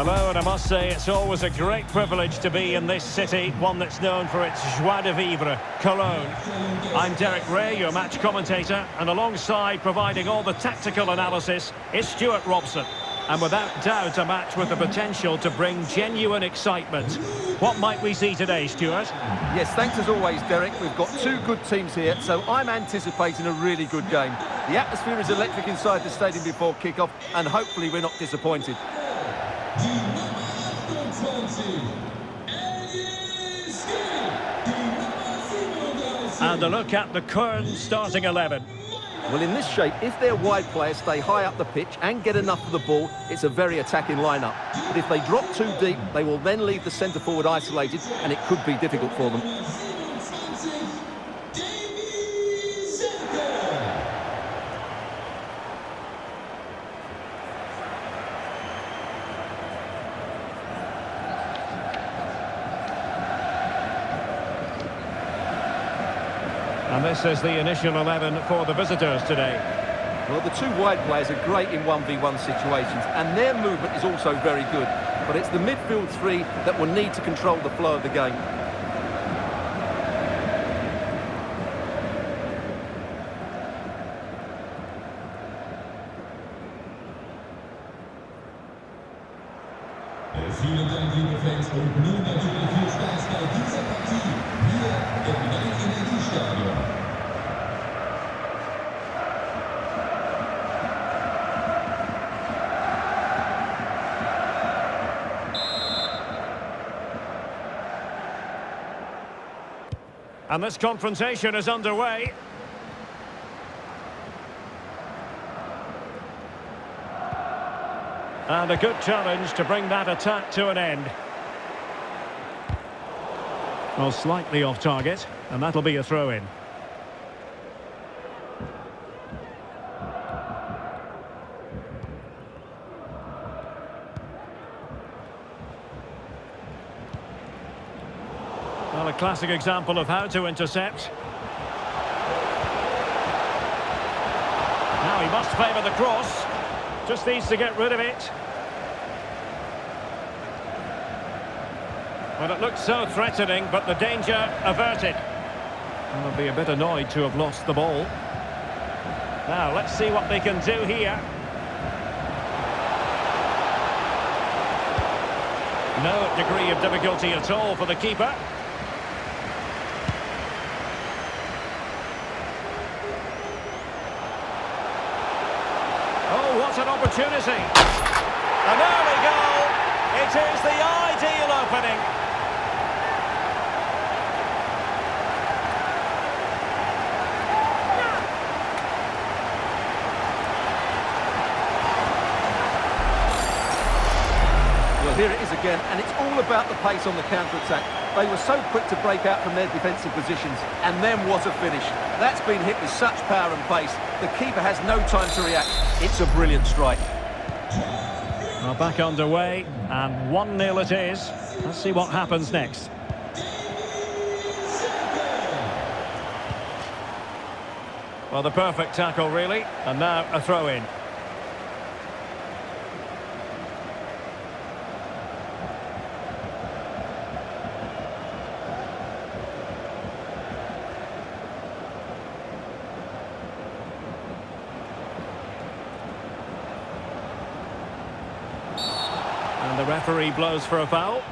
Hello, and I must say it's always a great privilege to be in this city, one that's known for its joie de vivre, Cologne. I'm Derek Ray, your match commentator, and alongside providing all the tactical analysis is Stuart Robson. And without doubt, a match with the potential to bring genuine excitement. What might we see today, Stuart? Yes, thanks as always, Derek. We've got two good teams here, so I'm anticipating a really good game. The atmosphere is electric inside the stadium before kick-off, and hopefully we're not disappointed. And a look at the Köln starting 11. Well, in this shape, if their wide players stay high up the pitch and get enough of the ball, it's a very attacking lineup. But if they drop too deep, they will then leave the centre-forward isolated, and it could be difficult for them. And this is the initial 11 for the visitors today. Well, the two wide players are great in 1v1 situations, and their movement is also very good. But it's the midfield three that will need to control the flow of the game. Vielen Dank, liebe Fans, und nun natürlich viel Spaß bei dieser Partie hier im Energiestadion. And this confrontation is underway. And a good challenge to bring that attack to an end. Well, slightly off target, and that'll be a throw-in. Well, a classic example of how to intercept. Now he must favour the cross. Just needs to get rid of it. Well, it looked so threatening, but the danger averted. And they'll be a bit annoyed to have lost the ball. Now, let's see what they can do here. No degree of difficulty at all for the keeper. Oh, what an opportunity. An early goal. It is the ideal opening. Well, here it is again, and it's all about the pace on the counter-attack. They were so quick to break out from their defensive positions, and then what a finish. That's been hit with such power and pace. The keeper has no time to react. It's a brilliant strike. Well, back underway, and 1-0 it is. Let's see what happens next. Well, the perfect tackle, really. And now a throw-in. And the referee blows for a foul.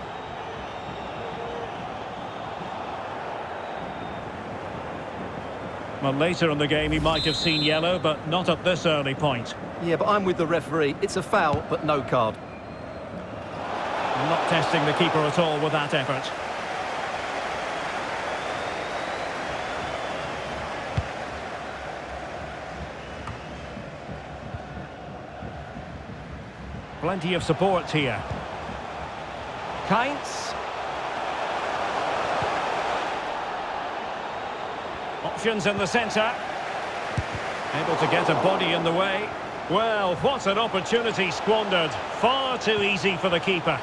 Well, later in the game he might have seen yellow, but not at this early point. Yeah, but I'm with the referee. It's a foul, but no card. Not testing the keeper at all with that effort. Plenty of support here. Kainz. Options in the centre. Able to get a body in the way. Well, what an opportunity squandered. Far too easy for the keeper.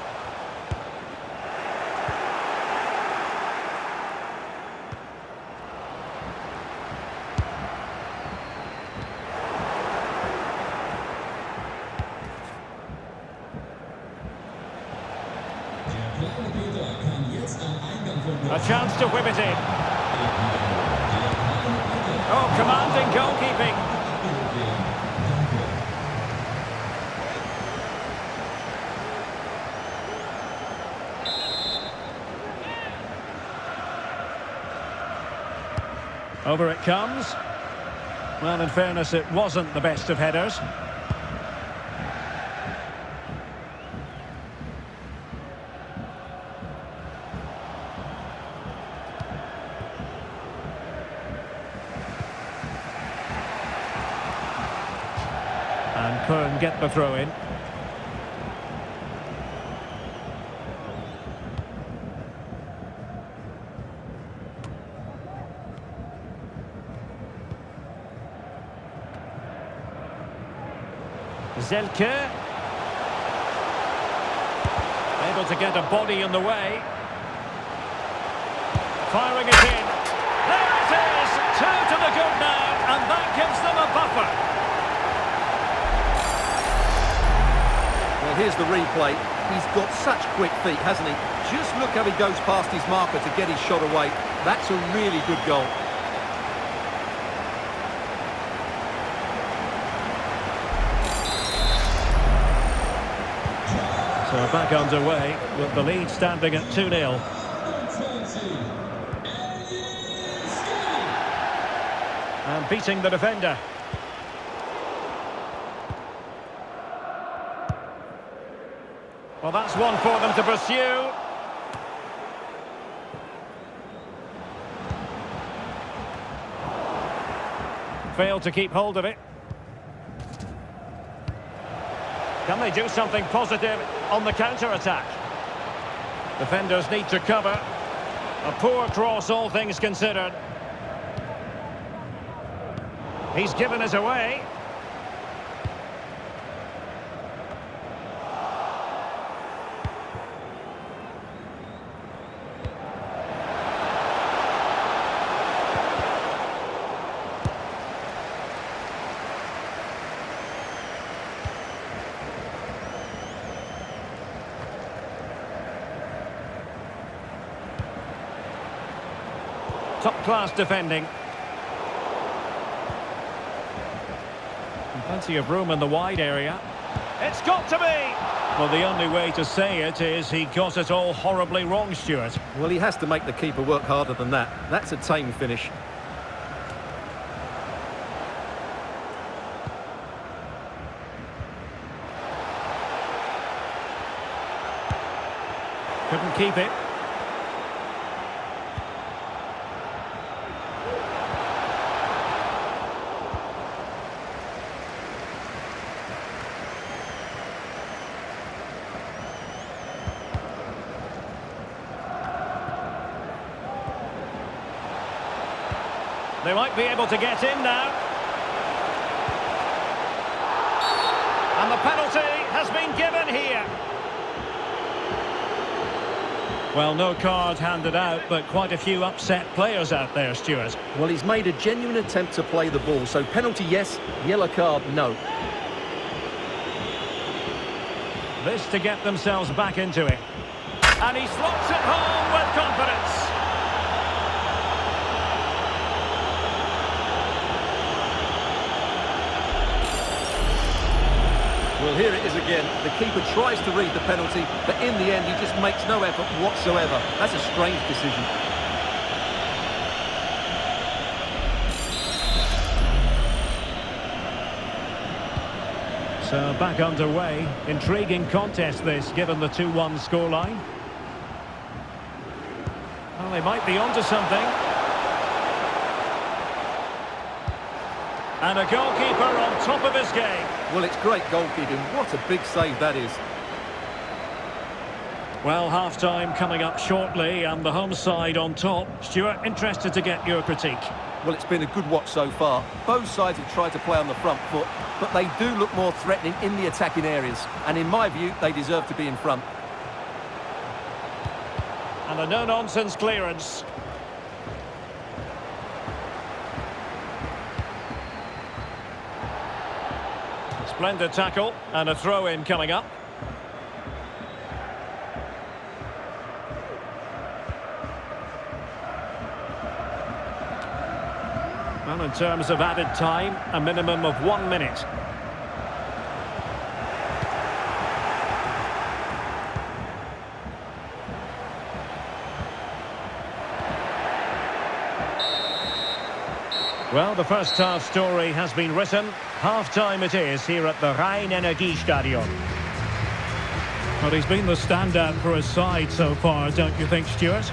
A chance to whip it in. Oh, commanding goalkeeping. Over it comes. Well, in fairness, it wasn't the best of headers. And Köln get the throw in. Zelke. Able to get a body in the way. Firing it in. There it is! 2 to the good now, and that gives them a buffer. Well, here's the replay. He's got such quick feet, hasn't he? Just look how he goes past his marker to get his shot away. That's a really good goal. So back underway with the lead standing at 2-0. And beating the defender. Well, that's one for them to pursue. Failed to keep hold of it. Can they do something positive on the counter-attack? Defenders need to cover. A poor cross, all things considered. He's given us away. Top-class defending. And plenty of room in the wide area. It's got to be! Well, the only way to say it is he got it all horribly wrong, Stuart. Well, he has to make the keeper work harder than that. That's a tame finish. Couldn't keep it. They might be able to get in now. And the penalty has been given here. Well, no card handed out, but quite a few upset players out there, Stuart. Well, he's made a genuine attempt to play the ball, so penalty yes, yellow card no. This to get themselves back into it. And he slots it home with confidence. Well, here it is again. The keeper tries to read the penalty, but in the end, he just makes no effort whatsoever. That's a strange decision. So back underway. Intriguing contest this, given the 2-1 scoreline. Well, they might be onto something. And a goalkeeper on top of his game. Well, it's great goalkeeping. What a big save that is. Well, half-time coming up shortly and the home side on top. Stuart, interested to get your critique. Well, it's been a good watch so far. Both sides have tried to play on the front foot, but they do look more threatening in the attacking areas. And in my view, they deserve to be in front. And a no-nonsense clearance. Splendid tackle and a throw-in coming up. Well, in terms of added time, a minimum of 1 minute. Well, the first half story has been written. Half-time it is here at the Rhein-Energiestadion. Well, he's been the standout for his side so far, don't you think, Stuart?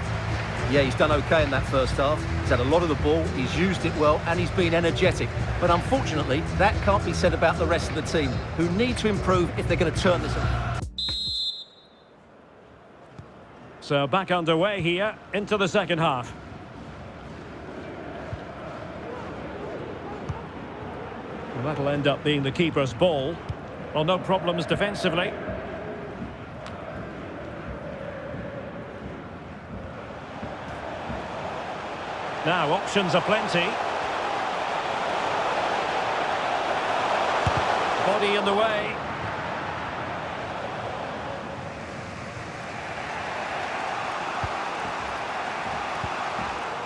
Yeah, he's done okay in that first half. He's had a lot of the ball, he's used it well, and he's been energetic. But unfortunately, that can't be said about the rest of the team, who need to improve if they're going to turn this around. So back underway here into the second half. Well, that'll end up being the keeper's ball. Well, no problems defensively. Now, options are plenty. Body in the way.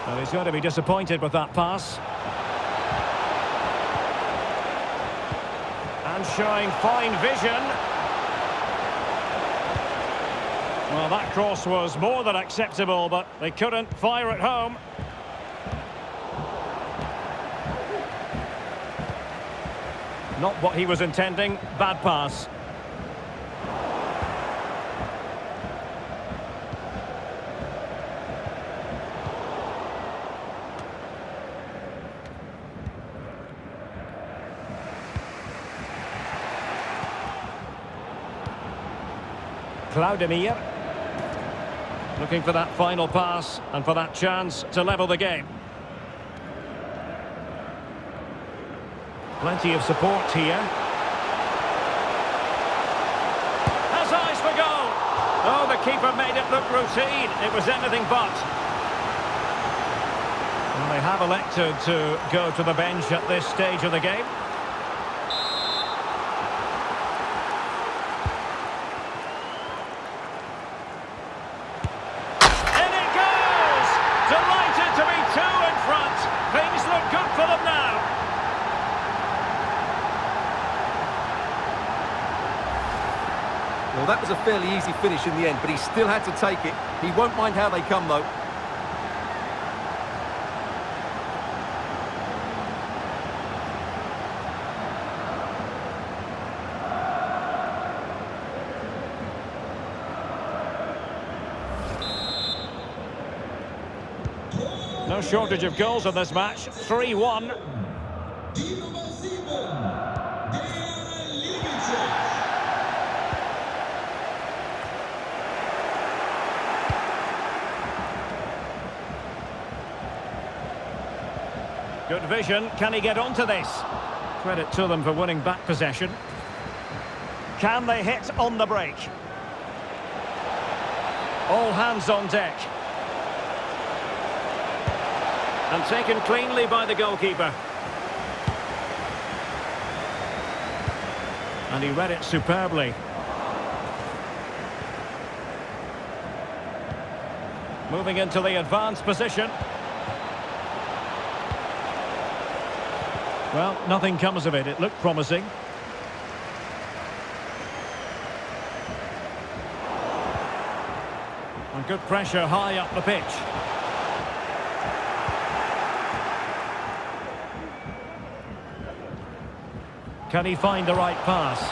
Well, he's going to be disappointed with that pass. And showing fine vision. Well, that cross was more than acceptable, but they couldn't fire it home. Not what he was intending. Bad pass. Claudemir. Looking for that final pass and for that chance to level the game. Plenty of support here. Has eyes for goal. Oh, the keeper made it look routine. It was anything but. Well, they have elected to go to the bench at this stage of the game. In it goes! Delighted to be two in front. Things look good for them now. Well, that was a fairly easy finish in the end, but he still had to take it. He won't mind how they come, though. No shortage of goals in this match. 3-1. Die Nummer 7, der Libice. Good vision. Can he get onto this? Credit to them for winning back possession. Can they hit on the break? All hands on deck. And taken cleanly by the goalkeeper. And he read it superbly. Moving into the advanced position. Well, nothing comes of it. It looked promising. And good pressure high up the pitch. Can he find the right pass?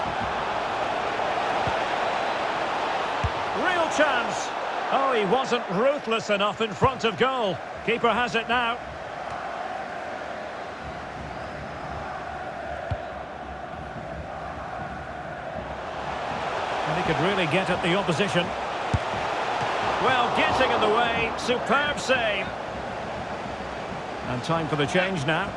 Real chance. Oh, he wasn't ruthless enough in front of goal. Keeper has it now. And he could really get at the opposition. Well, getting in the way. Superb save. And time for the change now.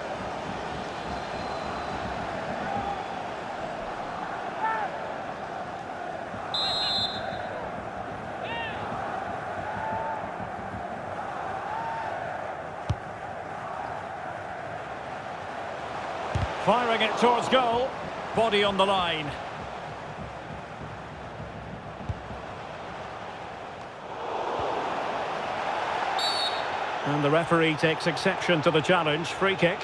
Firing it towards goal. Body on the line. And the referee takes exception to the challenge. Free kick.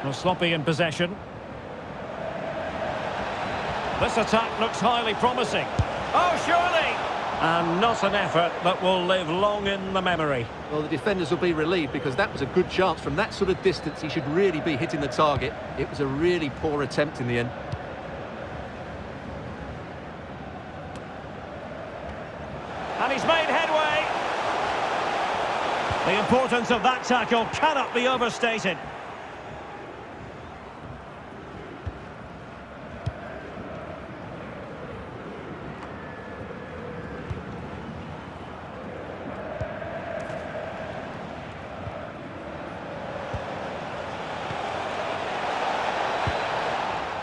Well, sloppy in possession. This attack looks highly promising. Oh, surely! And not an effort that will live long in the memory. Well, the defenders will be relieved because that was a good chance. From that sort of distance, he should really be hitting the target. It was a really poor attempt in the end. And he's made headway. The importance of that tackle cannot be overstated.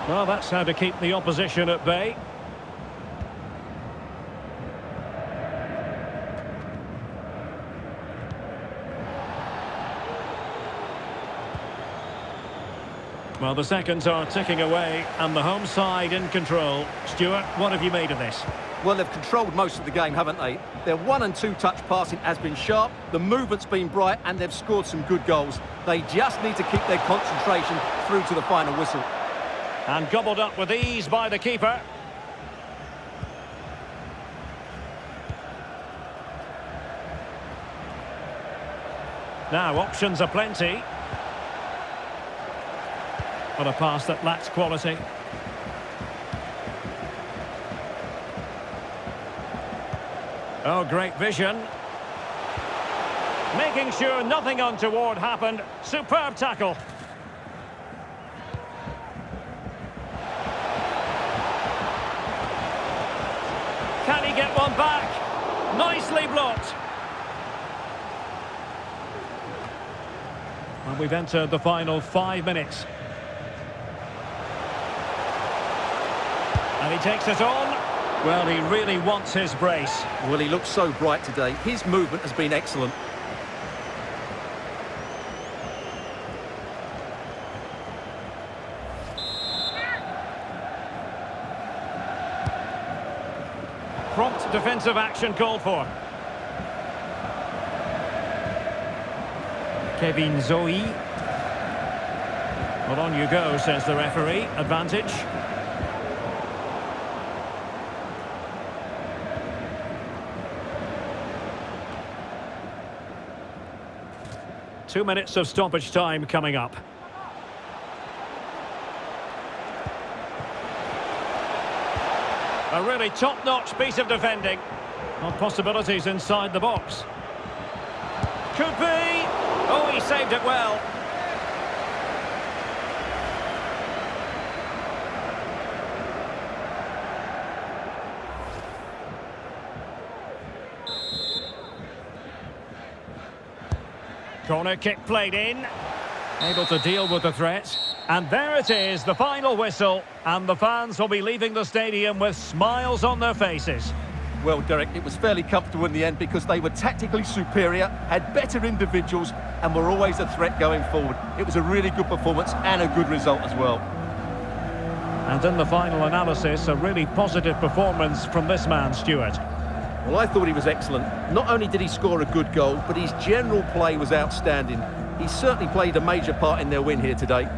Well, that's how to keep the opposition at bay. Well, the seconds are ticking away and the home side in control. Stuart, what have you made of this? Well, they've controlled most of the game, haven't they? Their 1- and 2-touch passing has been sharp, the movement's been bright, and they've scored some good goals. They just need to keep their concentration through to the final whistle. And gobbled up with ease by the keeper. Now, options are plenty. What a pass that lacks quality. Oh, great vision. Making sure nothing untoward happened. Superb tackle. Can he get one back? Nicely blocked. And we've entered the final 5 minutes. And he takes it on. Well, he really wants his brace. Well, he looks so bright today. His movement has been excellent. Prompt defensive action called for. Kevin Zoe. Well, on you go, says the referee. Advantage. 2 minutes of stoppage time coming up. A really top-notch piece of defending. Well, possibilities inside the box. Could be. Oh, he saved it well. Corner kick played in. Able to deal with the threat. And there it is, the final whistle. And the fans will be leaving the stadium with smiles on their faces. Well, Derek, it was fairly comfortable in the end because they were tactically superior, had better individuals, and were always a threat going forward. It was a really good performance and a good result as well. And in the final analysis, a really positive performance from this man, Stuart. Well, I thought he was excellent. Not only did he score a good goal, but his general play was outstanding. He certainly played a major part in their win here today.